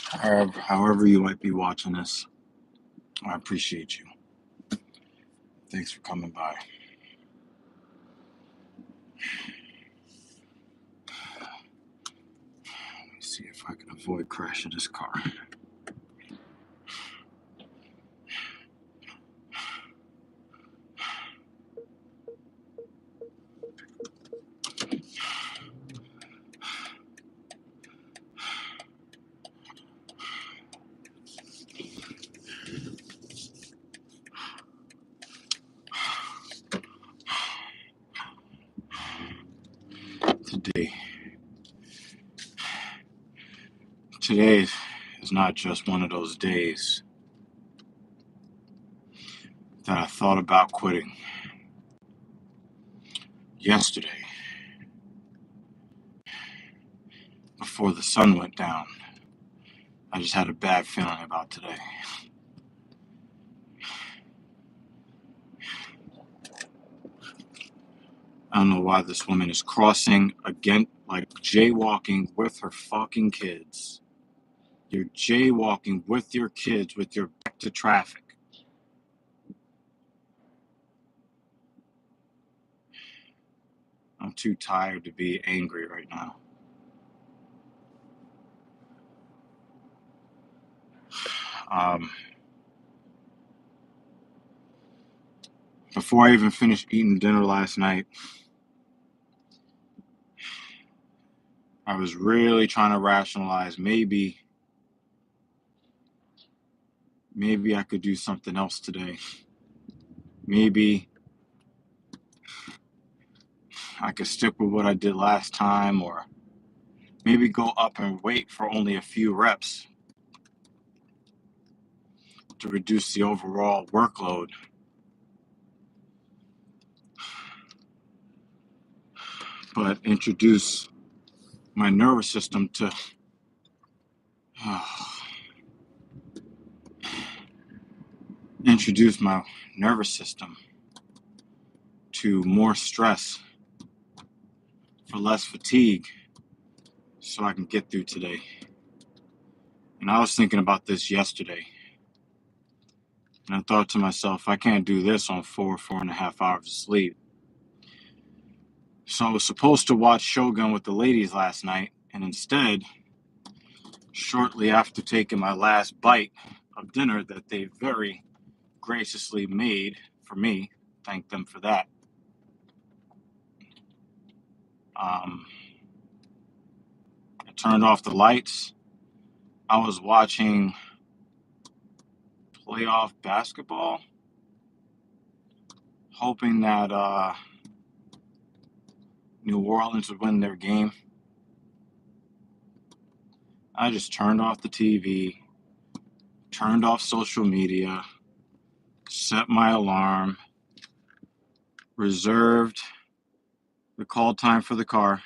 However you might be watching this, I appreciate you. Thanks for coming by. Let me see if I can avoid crashing this car. Today is not just one of those days that I thought about quitting. Yesterday, before the sun went down, I just had a bad feeling about today. I don't know why this woman is crossing again, like jaywalking with her fucking kids. You're jaywalking with your kids with your back to traffic. I'm too tired to be angry right now. Before I even finished eating dinner last night, I was really trying to rationalize maybe I could do something else today. Maybe I could stick with what I did last time, or maybe go up and wait for only a few reps to reduce the overall workload. But introduce my nervous system to introduce my nervous system to more stress for less fatigue so I can get through today. And I was thinking about this yesterday. And I thought to myself, I can't do this on 4.5 hours of sleep. So I was supposed to watch Shogun with the ladies last night, and instead, shortly after taking my last bite of dinner that they very graciously made for me, thank them for that, I turned off the lights. I was watching playoff basketball, hoping that New Orleans would win their game. I just turned off the TV, turned off social media, set my alarm, reserved the call time for the car,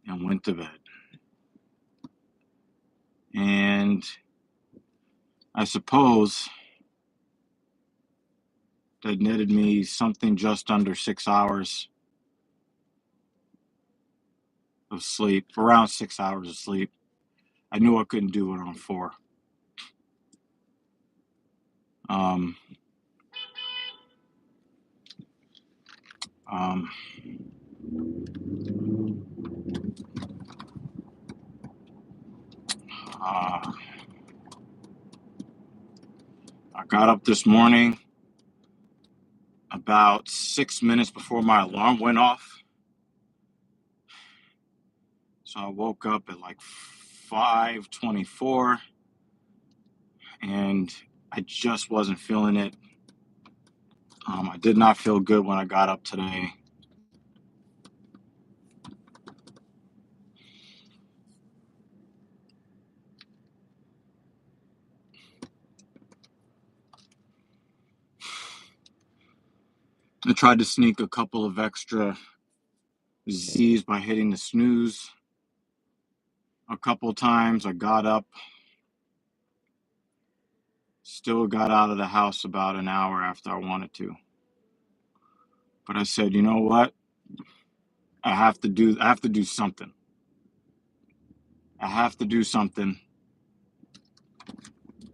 and went to bed. And I suppose that netted me something just under 6 hours of sleep, around 6 hours of sleep. I knew I couldn't do it on 4. I got up this morning about 6 minutes before my alarm went off. So I woke up at like 5:24, and I just wasn't feeling it. I did not feel good when I got up today. I tried to sneak a couple of extra Z's by hitting the snooze a couple times. I got up, still got out of the house about an hour after I wanted to. But I said, you know what? I have to do something. I have to do something.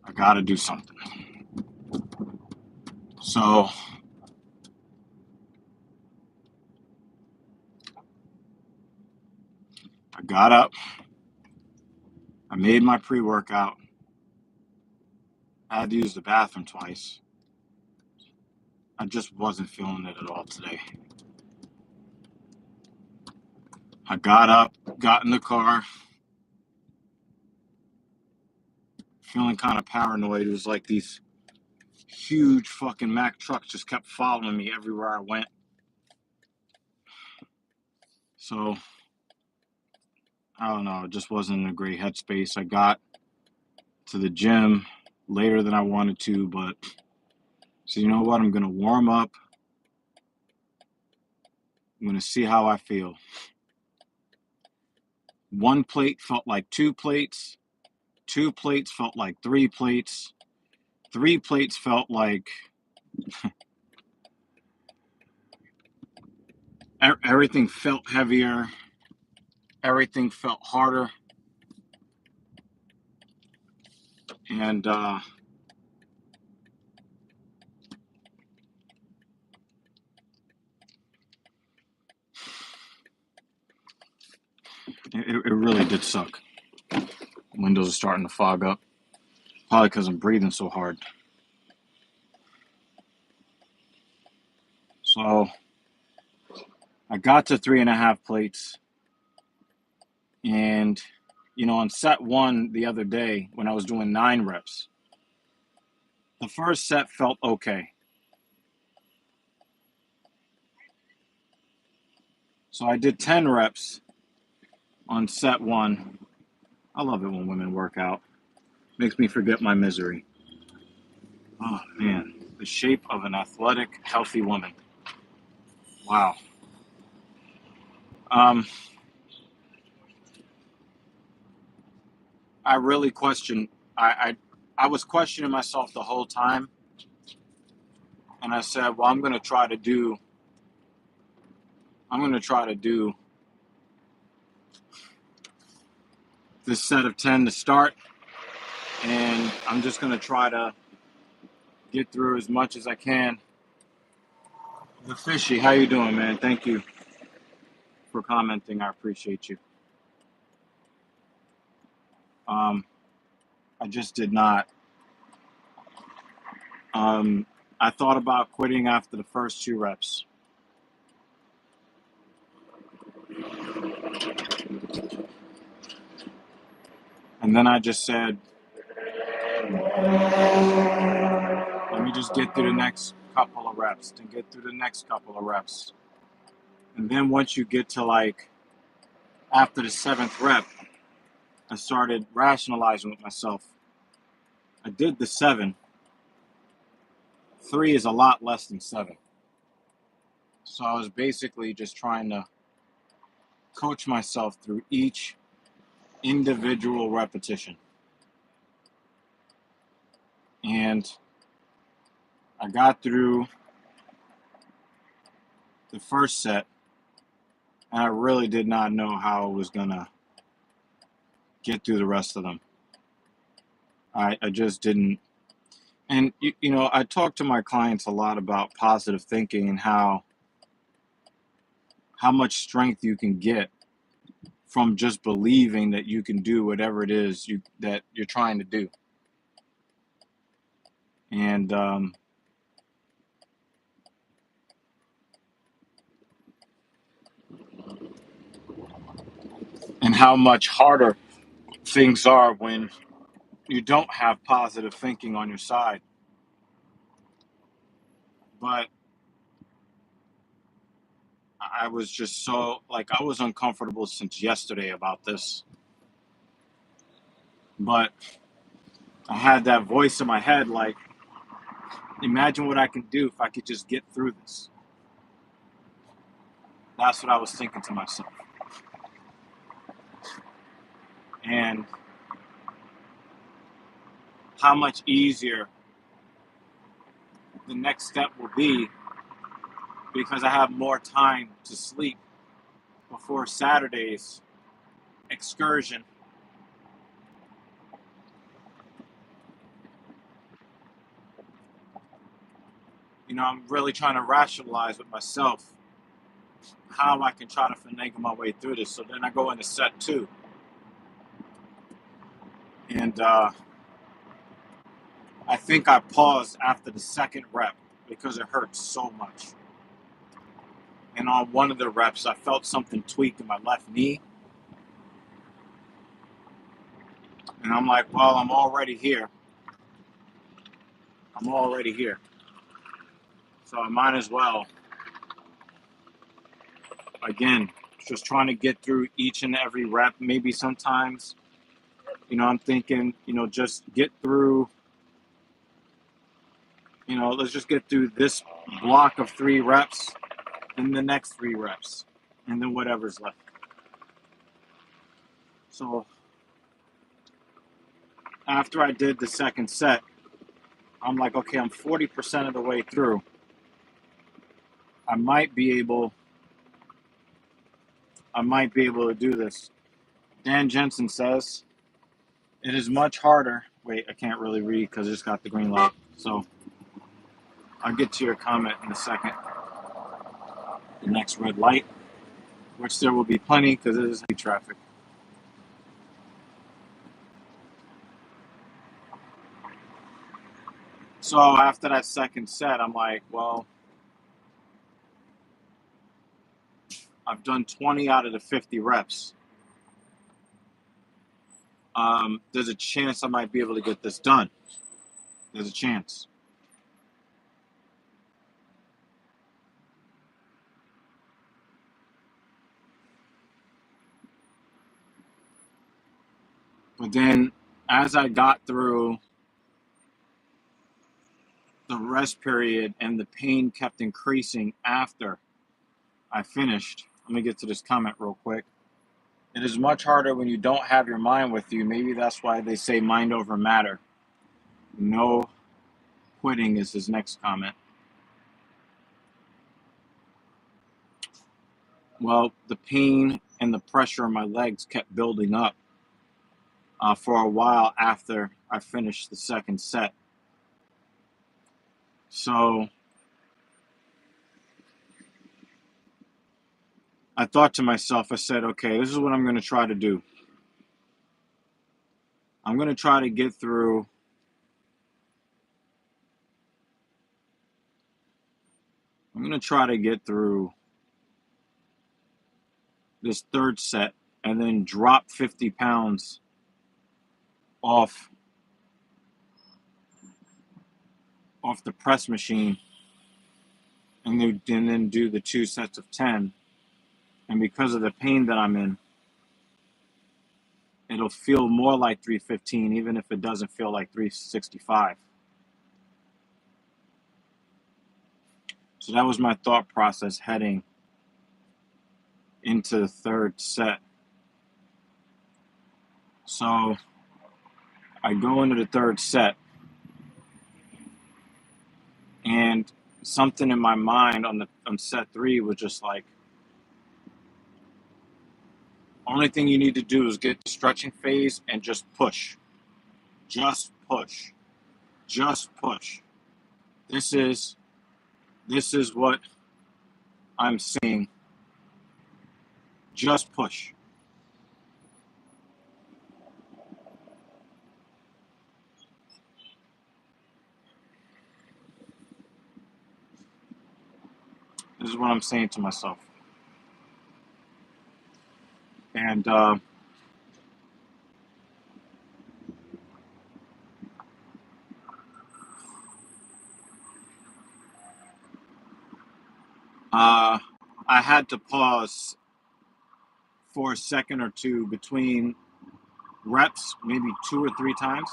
I gotta do something. So I got up. I made my pre-workout. I had to use the bathroom twice. I just wasn't feeling it at all today. I got up, got in the car, feeling kind of paranoid. It was like these huge fucking Mack trucks just kept following me everywhere I went. So, I don't know, it just wasn't in a great headspace. I got to the gym later than I wanted to, but so you know what? I'm going to warm up. I'm going to see how I feel. One plate felt like two plates. Two plates felt like three plates. Three plates felt like everything felt heavier. Everything felt harder. And it really did suck. Windows are starting to fog up. Probably because I'm breathing so hard. So I got to 3.5 plates. And, you know, on set one the other day when I was doing 9 reps, the first set felt okay. So I did 10 reps on set one. I love it when women work out. Makes me forget my misery. Oh, man. The shape of an athletic, healthy woman. Wow. I really question. I was questioning myself the whole time, and I said, "Well, I'm going to try to do this set of 10 to start, and I'm just going to try to get through as much as I can." The Fishy, how you doing, man? Thank you for commenting. I appreciate you. I just did not. I thought about quitting after the first 2 reps. And then I just said, let me just get through the next couple of reps, and get through the next couple of reps. And then once you get to like after the 7th rep, I started rationalizing with myself. I did the 7. 3 is a lot less than 7. So I was basically just trying to coach myself through each individual repetition. And I got through the first set, and I really did not know how I was going to get through the rest of them. I just didn't. And, you know, I talk to my clients a lot about positive thinking and how much strength you can get from just believing that you can do whatever it is that you're trying to do. And how much harder things are when you don't have positive thinking on your side. But I was just so, like, I was uncomfortable since yesterday about this. But I had that voice in my head, like, imagine what I can do if I could just get through this. That's what I was thinking to myself. And how much easier the next step will be because I have more time to sleep before Saturday's excursion I'm really trying to rationalize with myself how I can try to finagle my way through this. So then I go into set two, and I think I paused after the second rep because it hurt so much. And on one of the reps, I felt something tweak in my left knee. And I'm like, well, I'm already here. So I might as well, again, just trying to get through each and every rep. Maybe sometimes, I'm thinking, just get through, let's just get through this block of 3 reps and the next 3 reps and then whatever's left. So after I did the second set, I'm like, okay, I'm 40% of the way through. I might be able to do this. Dan Jensen says, it is much harder. Wait, I can't really read because I just got the green light. So I'll get to your comment in a second. The next red light, which there will be plenty because it is heavy traffic. So after that second set, I'm like, well, I've done 20 out of the 50 reps. There's a chance I might be able to get this done. There's a chance. But then as I got through the rest period and the pain kept increasing after I finished, let me get to this comment real quick. It is much harder when you don't have your mind with you. Maybe that's why they say mind over matter. No quitting is his next comment. Well, the pain and the pressure on my legs kept building up for a while after I finished the second set. So I thought to myself, I said, okay, this is what I'm going to try to do. I'm going to try to get through this third set and then drop 50 pounds off the press machine and then do the 2 sets of 10. And because of the pain that I'm in, it'll feel more like 315, even if it doesn't feel like 365. So that was my thought process heading into the third set. So I go into the third set, and something in my mind on set 3 was just like, only thing you need to do is get the stretching phase and just push. Just push. Just push. This is what I'm seeing. Just push. This is what I'm saying to myself. And I had to pause for a second or two between reps, maybe 2 or 3 times.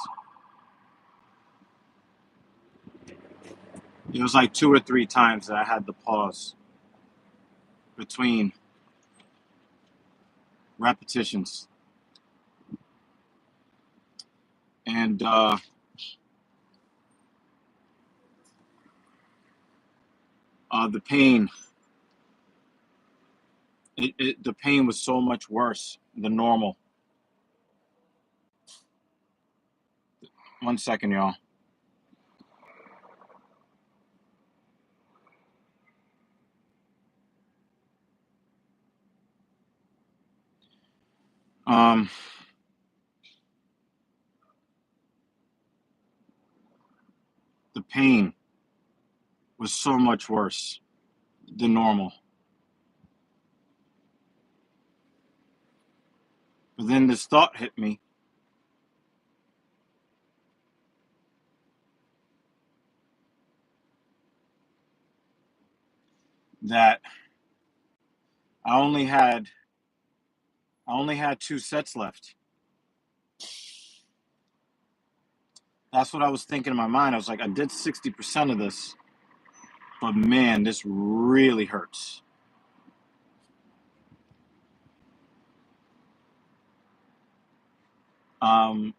It was like 2 or 3 times that I had to pause between repetitions. And the pain, the pain was so much worse than normal. 1 second, y'all. Um, the pain was so much worse than normal. But then this thought hit me that I only had I only had 2 sets left. That's what I was thinking in my mind. I was like, I did 60% of this, but man, this really hurts. Um,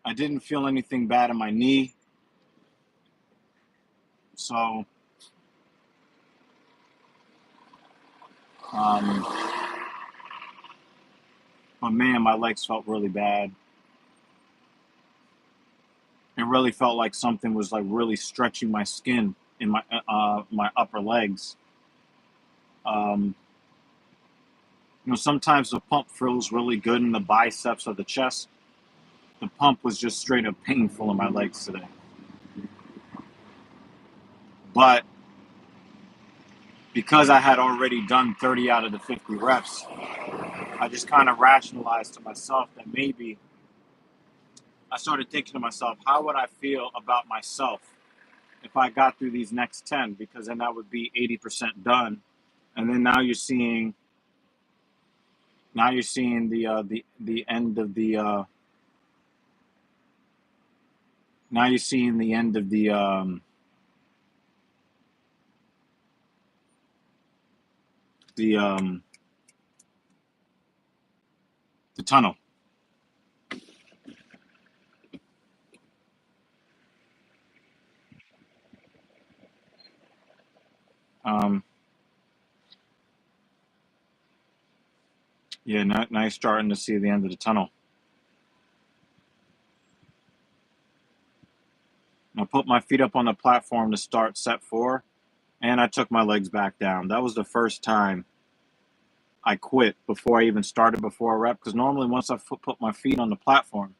I didn't feel anything bad in my knee, so um, but man, my legs felt really bad. It really felt like something was like really stretching my skin in my upper legs. Um, sometimes the pump feels really good in the biceps or the chest. The pump was just straight up painful in my legs today. But because I had already done 30 out of the 50 reps, I just kind of rationalized to myself that maybe I started thinking to myself, how would I feel about myself if I got through these next 10? Because then that would be 80% done. And then now you're seeing the end of the now you're seeing the end of the um the tunnel. Um, yeah, now you're starting to see the end of the tunnel. And I put my feet up on the platform to start set 4, and I took my legs back down. That was the first time I quit before I even started before a rep. Because normally, once I put my feet on the platform,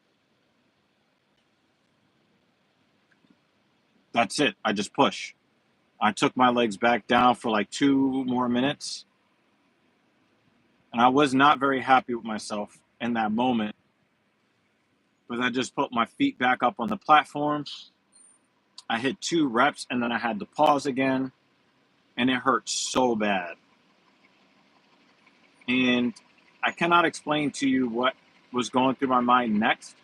that's it. I just push. I took my legs back down for like 2 more minutes, and I was not very happy with myself in that moment. But I just put my feet back up on the platform. I hit 2 reps, and then I had to pause again, and it hurt so bad. And I cannot explain to you what was going through my mind next,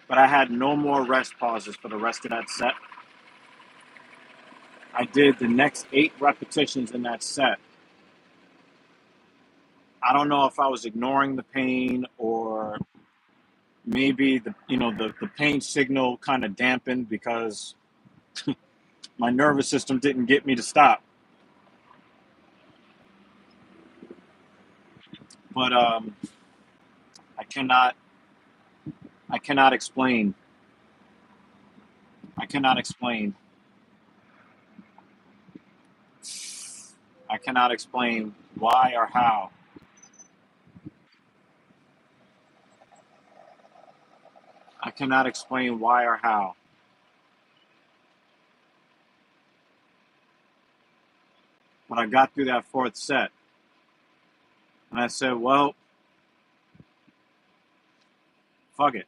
but I had no more rest pauses for the rest of that set. I did the next 8 repetitions in that set. I don't know if I was ignoring the pain or maybe the pain signal kind of dampened because my nervous system didn't get me to stop. But I cannot I cannot explain. I cannot explain. I cannot explain why or how. I cannot explain why or how. But I got through that 4th set, and I said, well, fuck it.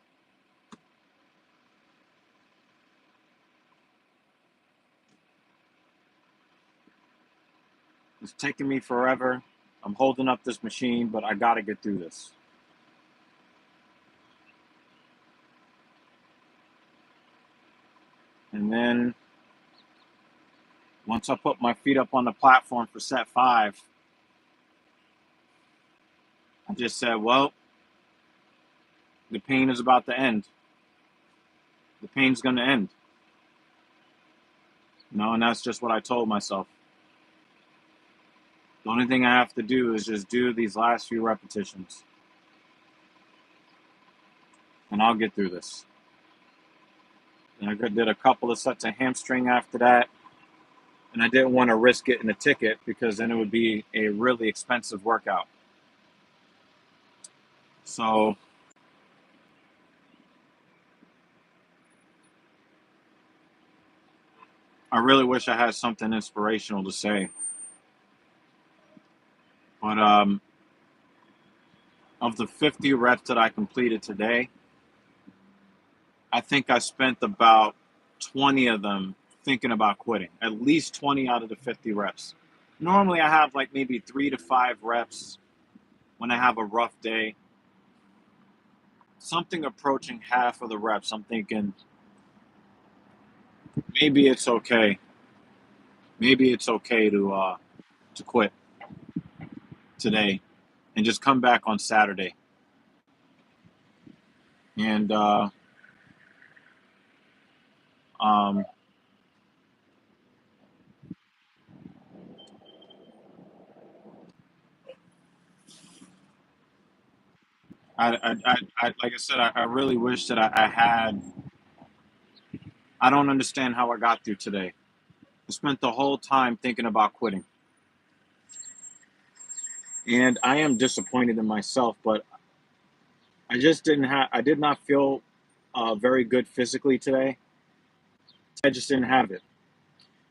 It's taking me forever. I'm holding up this machine, but I got to get through this. And then once I put my feet up on the platform for set 5, I just said, well, the pain is about to end. The pain's going to end. And that's just what I told myself. The only thing I have to do is just do these last few repetitions. And I'll get through this. And I did a couple of sets of hamstring after that. And I didn't want to risk getting a ticket because then it would be a really expensive workout. So I really wish I had something inspirational to say. But of the 50 reps that I completed today, I think I spent about 20 of them thinking about quitting. At least 20 out of the 50 reps. Normally I have like maybe 3 to 5 reps when I have a rough day. Something approaching half of the reps, I'm thinking maybe it's okay. Maybe it's okay to quit today and just come back on Saturday. And um, like I said, I really wish that I had. I don't understand how I got through today. I spent the whole time thinking about quitting, and I am disappointed in myself. But I just didn't have. I did not feel very good physically today. I just didn't have it,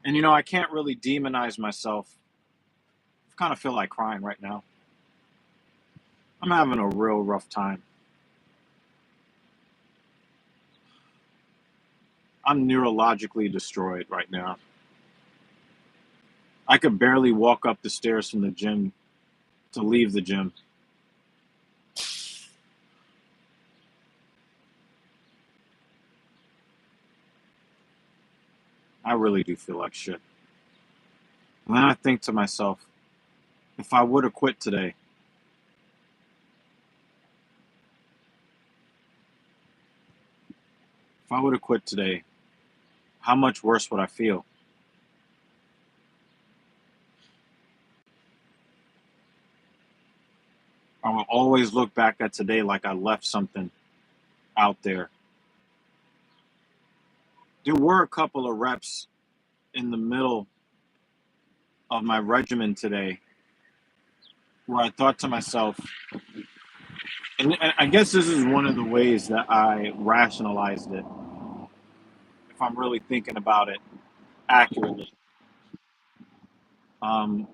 and I can't really demonize myself. I kind of feel like crying right now. I'm having a real rough time. I'm neurologically destroyed right now. I could barely walk up the stairs from the gym to leave the gym. I really do feel like shit. And then I think to myself, if I would have quit today, if I would have quit today, how much worse would I feel? I will always look back at today like I left something out there. There were a couple of reps in the middle of my regimen today where I thought to myself, and I guess this is one of the ways that I rationalized it, if I'm really thinking about it accurately. Um,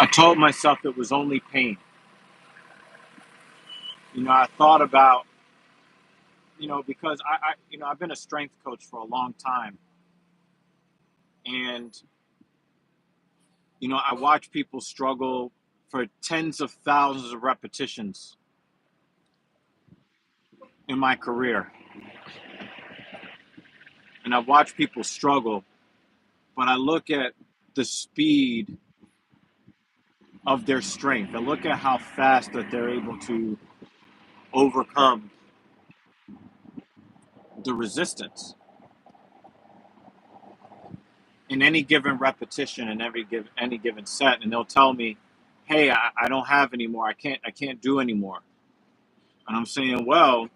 I told myself it was only pain. I thought about, because I've been a strength coach for a long time, and I watch people struggle for tens of thousands of repetitions in my career, and I watch people struggle, but I look at the speed of their strength. I look at how fast that they're able to overcome the resistance in any given repetition in any given set, and they'll tell me, "Hey, I don't have anymore. I can't do anymore." And I'm saying, "Well,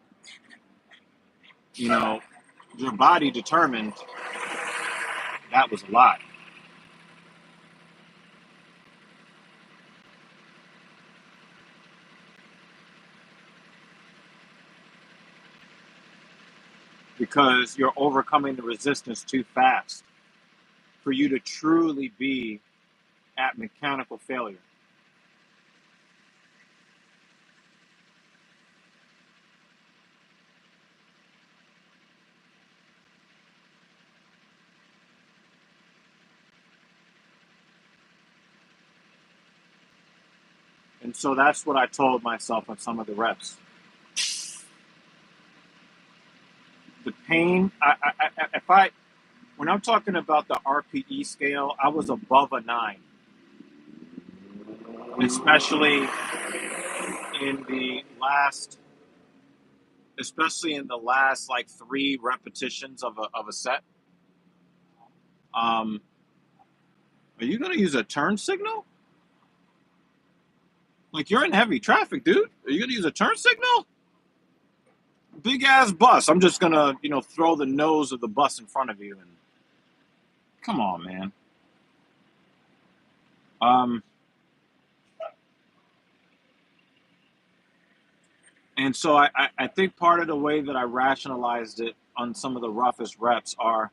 you know, your body determined that was a lie, because you're overcoming the resistance too fast for you to truly be at mechanical failure." And so that's what I told myself on some of the reps. The pain, if I when I'm talking about the RPE scale, I was above a 9, especially in the last, like 3 repetitions of a set. Um, are you gonna use a turn signal? Like, you're in heavy traffic, dude. Are you gonna use a turn signal? big ass bus. I'm just gonna, throw the nose of the bus in front of you and come on, man. Um, and so I think part of the way that I rationalized it on some of the roughest reps are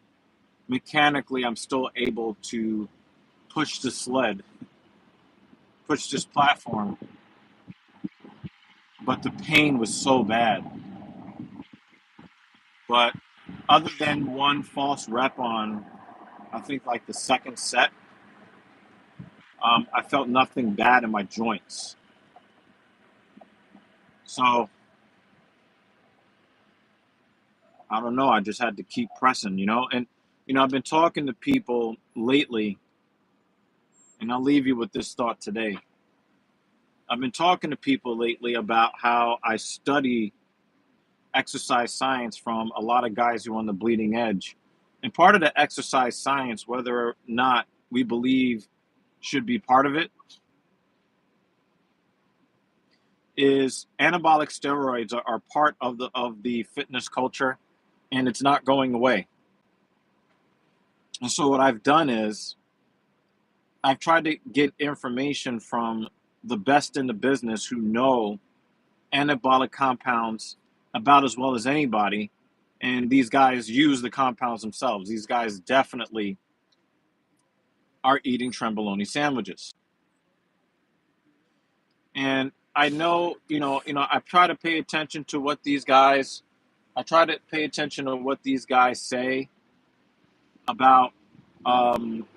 mechanically I'm still able to push the sled, push this platform, but the pain was so bad. But other than one false rep on, I think like the second set, I felt nothing bad in my joints. So I don't know. I just had to keep pressing. And, I've been talking to people lately, and I'll leave you with this thought today. I've been talking to people lately about how I study exercise science from a lot of guys who are on the bleeding edge. And part of the exercise science, whether or not we believe should be part of it, is anabolic steroids are part of the fitness culture, and it's not going away. And so what I've done is I've tried to get information from the best in the business who know anabolic compounds about as well as anybody. And these guys use the compounds themselves. These guys definitely are eating Tremboloni sandwiches. And I know, I try to pay attention to what I try to pay attention to what these guys say about um,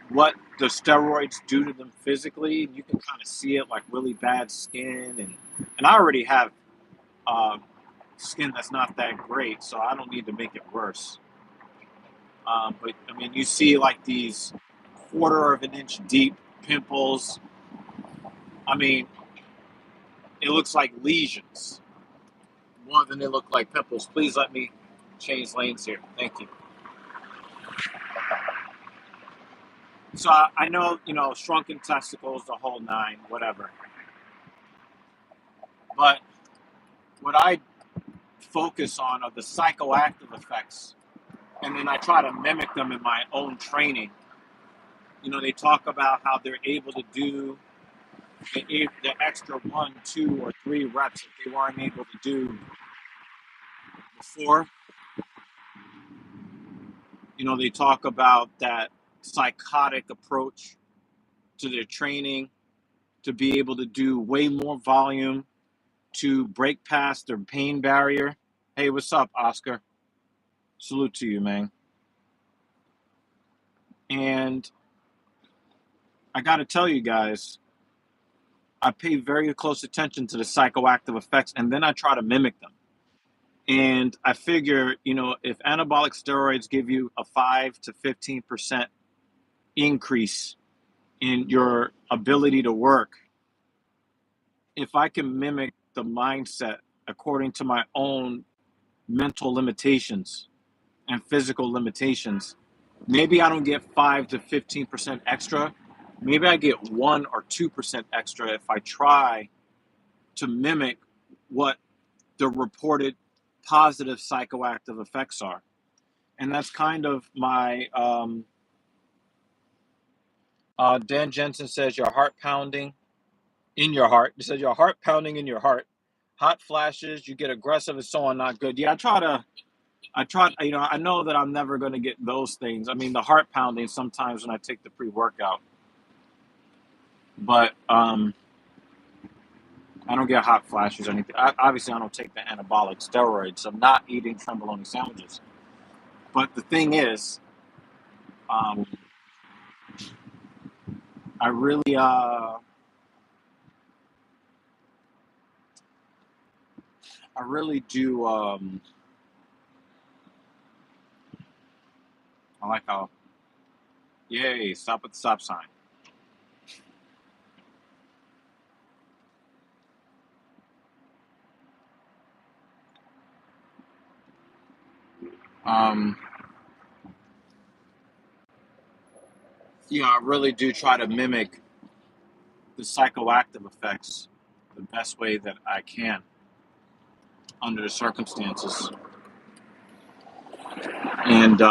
what the steroids do to them physically. You can kind of see it, like really bad skin, and I already have uh, skin that's not that great, so I don't need to make it worse. But I mean, you see like these quarter of an inch deep pimples. I mean, it looks like lesions more than they look like pimples. Please let me change lanes here. Thank you. So I know, shrunken testicles, the whole nine, whatever. But what I focus on are the psychoactive effects, and then I try to mimic them in my own training. They talk about how they're able to do the extra 1, 2, or 3 reps that they weren't able to do before. They talk about that psychotic approach to their training to be able to do way more volume to break past their pain barrier. Hey, what's up, Oscar? Salute to you, man. And I got to tell you guys, I pay very close attention to the psychoactive effects, and then I try to mimic them. And I figure, if anabolic steroids give you a 5 to 15% increase in your ability to work, if I can mimic the mindset according to my own mental limitations and physical limitations, maybe I don't get 5 to 15% extra. Maybe I get 1 or 2% extra if I try to mimic what the reported positive psychoactive effects are. And that's kind of my Dan Jensen says your heart pounding in your heart. He says your heart pounding in your heart. Hot flashes, you get aggressive and so on, not good. Yeah, I know that I'm never going to get those things. I mean, the heart pounding sometimes when I take the pre-workout. But I don't get hot flashes or anything. Obviously, I don't take the anabolic steroids. I'm not eating Tremboloni sandwiches. But the thing is, um, I really, do. I like how, yay, stop at the stop sign. Um, I really do try to mimic the psychoactive effects the best way that I can. under the circumstances. And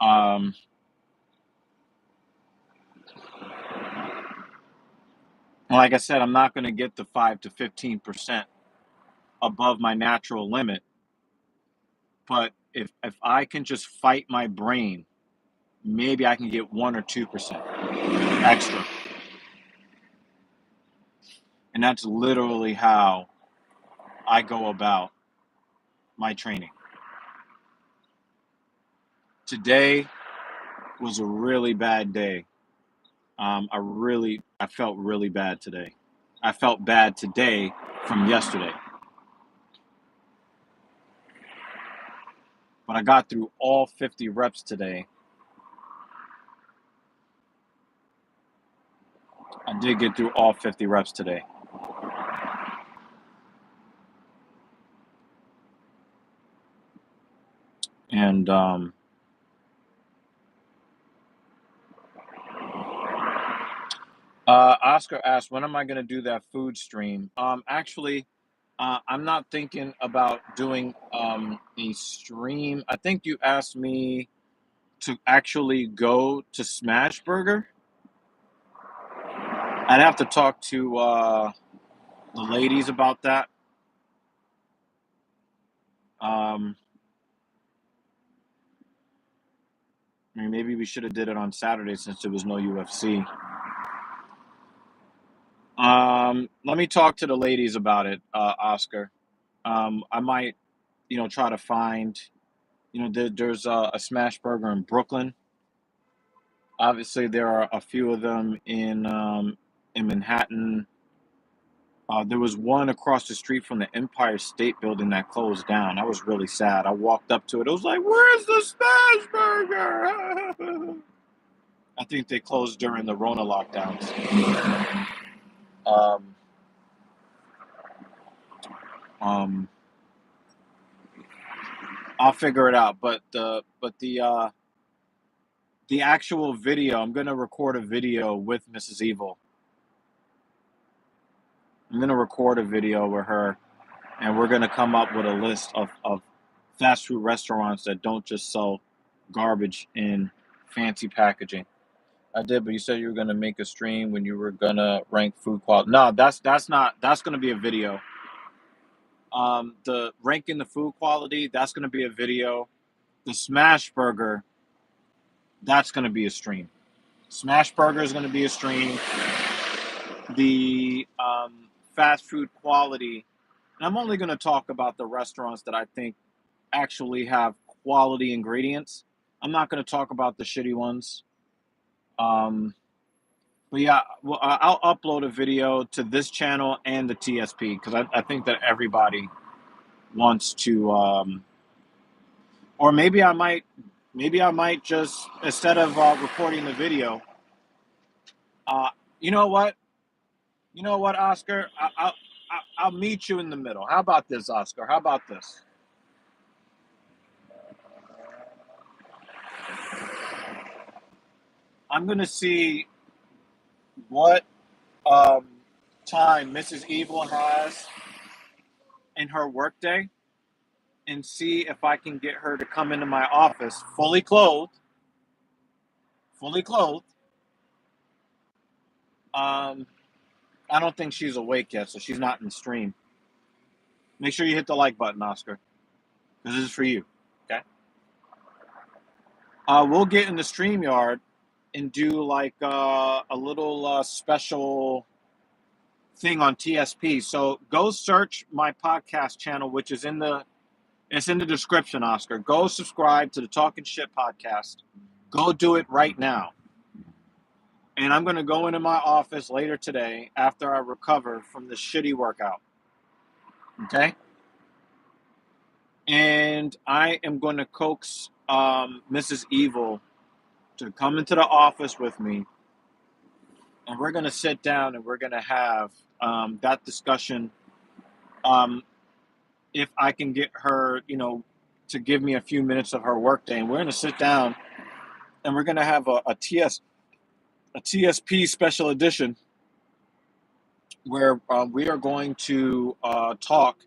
um, like I said, I'm not going to get the 5 to 15% above my natural limit. But if I can just fight my brain, maybe I can get 1 or 2% extra. And that's literally how I go about my training. Today was a really bad day. I felt really bad today. I felt bad today from yesterday. But I got through all 50 reps today. I did get through all 50 reps today. And Oscar asked, when am I going to do that food stream? Actually, I'm not thinking about doing a stream. I think you asked me to actually go to Smashburger. I'd have to talk to the ladies about that. I mean, maybe we should have did it on Saturday since there was no UFC. Let me talk to the ladies about it, Oscar. I might, try to find, there's a Smash Burger in Brooklyn. Obviously, there are a few of them in Manhattan. There was one across the street from the Empire State Building that closed down. I was really sad. I walked up to it. It was like, "Where's the Smash Burger?" I think they closed during the Rona lockdowns. Um, um, I'll figure it out. But the actual video, I'm gonna record a video with Mrs. Evil. I'm gonna record a video with her, and we're gonna come up with a list of fast food restaurants that don't just sell garbage in fancy packaging. I did, but you said you were gonna make a stream when you were gonna rank food quality. No, that's not. That's gonna be a video. The ranking the food quality, that's gonna be a video. The Smash Burger, that's gonna be a stream. Smash Burger is gonna be a stream. The fast food quality, and I'm only gonna talk about the restaurants that I think actually have quality ingredients. I'm not gonna talk about the shitty ones. But yeah, well, I'll upload a video to this channel and the TSP because I think that everybody wants to, or maybe I might just instead of recording the video, uh, you know what, Oscar, I'll meet you in the middle. How about this, Oscar? How about this? I'm gonna see what time Mrs. Evil has in her workday and see if I can get her to come into my office fully clothed. I don't think she's awake yet, so she's not in the stream. Make sure you hit the like button, Oscar, because this is for you. Okay. We'll get in the StreamYard and do like a little special thing on TSP. So go search my podcast channel, which is in the description, Oscar. Go subscribe to the Talking Shit podcast. Go do it right now. And I'm going to go into my office later today after I recover from this shitty workout. Okay? And I am going to coax Mrs. Evil to come into the office with me. And we're going to sit down and we're going to have that discussion. If I can get her, to give me a few minutes of her workday. And we're going to sit down and we're going to have a TSP special edition where we are going to talk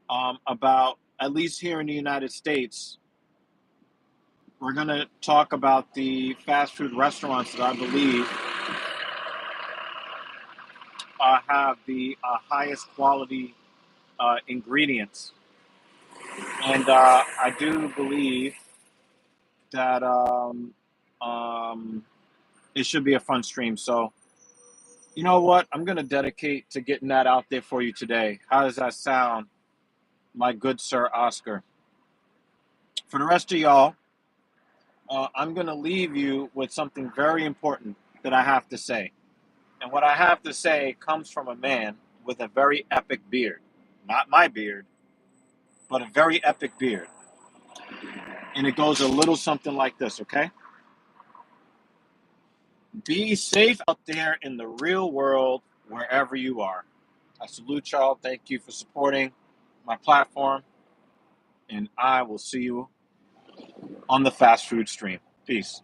about, at least here in the United States, we're going to talk about the fast food restaurants that I believe have the highest quality ingredients. And I do believe that it should be a fun stream. So, you know what? I'm going to dedicate to getting that out there for you today. How does that sound, my good sir Oscar? For the rest of y'all, I'm going to leave you with something very important that I have to say. And what I have to say comes from a man with a very epic beard. Not my beard, but a very epic beard. And it goes a little something like this, okay? Be safe out there in the real world, wherever you are. I salute y'all. Thank you for supporting my platform. And I will see you on the fast food stream. Peace.